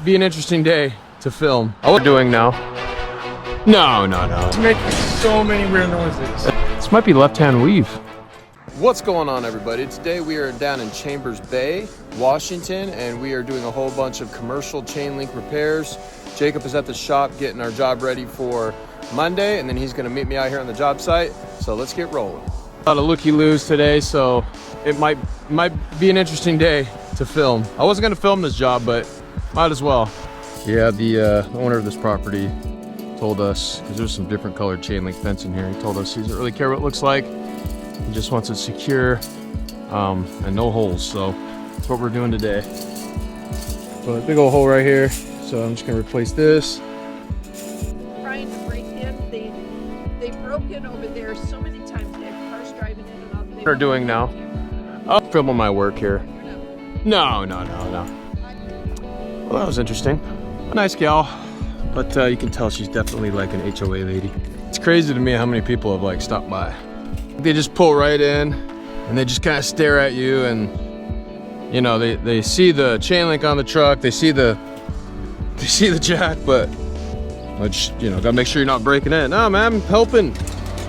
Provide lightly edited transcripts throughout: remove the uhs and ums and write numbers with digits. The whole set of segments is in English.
be an interesting day to film. What we're doing now? No. It's making so many weird noises. This might be left-hand weave. What's going on, everybody? Today we are down in Chambers Bay, Washington, and we are doing a whole bunch of commercial chain link repairs. Jacob is at the shop getting our job ready for Monday, and then he's gonna meet me out here on the job site. So let's get rolling. A lot of looky-loos today, so it might be an interesting day to film. I wasn't gonna film this job, but might as well. Yeah, the owner of this property told us, because there's some different colored chain link fence in here, he told us he doesn't really care what it looks like. He just wants it secure and no holes, so that's what we're doing today. So a big old hole right here, so I'm just gonna replace this. Trying to break in, they broke in over there so many times. They have cars driving in and out. What are doing now? I'm filming my work here. No. Well, that was interesting. A nice gal, but you can tell she's definitely like an HOA lady. It's crazy to me how many people have like stopped by. They just pull right in and they just kind of stare at you, and you know, they see the chain link on the truck, they see the jack, but just, you know, gotta make sure you're not breaking in. No, man, I'm helping,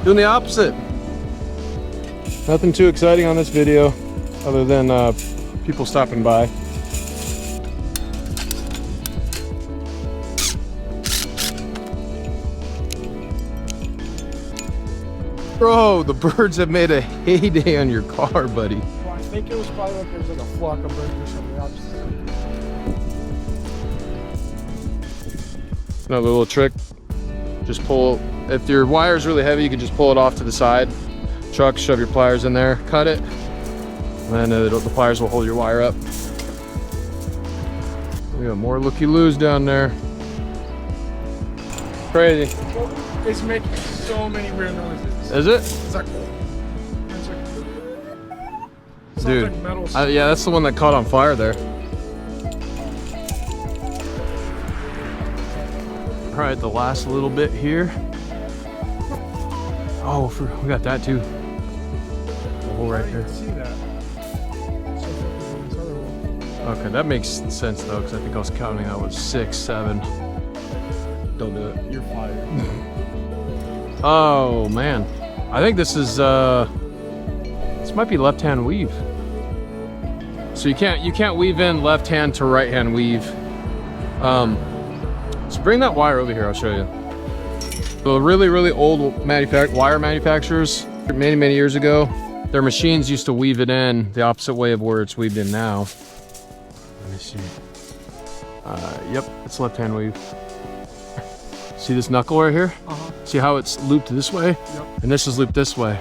doing the opposite. Nothing too exciting on this video other than people stopping by. Bro, the birds have made a heyday on your car, buddy. Well, I think it was probably like there's like a flock of birds or something. Another little trick. Just pull, if your wire is really heavy, you can just pull it off to the side. Truck, shove your pliers in there, cut it, and then the pliers will hold your wire up. We got more looky-loos down there. Crazy. It's making so many weird noises. Is it? It's like dude, like metal. Yeah, that's the one that caught on fire there. All right, the last little bit here. Oh, we got that too. The hole right there. See that. Okay, that makes sense though, because I think I was counting that was 6, 7. Don't do it. You're fired. Oh man, I think this is this might be left-hand weave. So you can't weave in left-hand to right-hand weave. So bring that wire over here, I'll show you. The really old wire manufacturers, many years ago, their machines used to weave it in the opposite way of where it's weaved in now. Let me see. Yep, it's left-hand weave. See this knuckle right here? See how it's looped this way? Yep. And this is looped this way.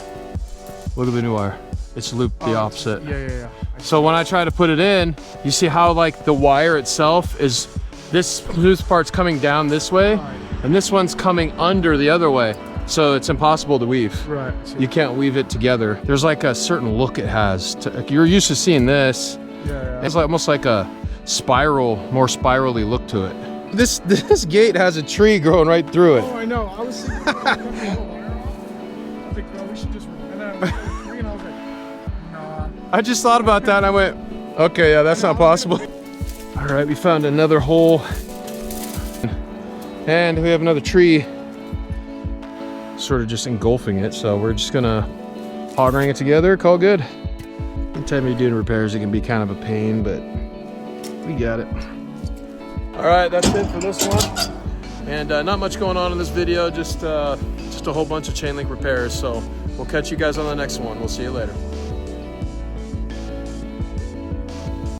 Look at the new wire. It's looped the opposite. Yeah. So when I try to put it in, you see how like the wire itself is, this loose part's coming down this way, and this one's coming under the other way. So it's impossible to weave. Right. You can't weave it together. There's like a certain look it has. You're used to seeing this. Yeah. It's like almost like a spiral, more spirally look to it. This gate has a tree growing right through it. Oh, I know. I was thinking, I think, we should just. And then I was like, nah. I just thought about that and I went, okay, yeah, that's not possible. All right, we found another hole. And we have another tree sort of just engulfing it. So we're just gonna hog ring it together, call good. Anytime you're doing repairs, it can be kind of a pain, but we got it. All right, that's it for this one. And not much going on in this video, just a whole bunch of chain link repairs. So we'll catch you guys on the next one. We'll see you later.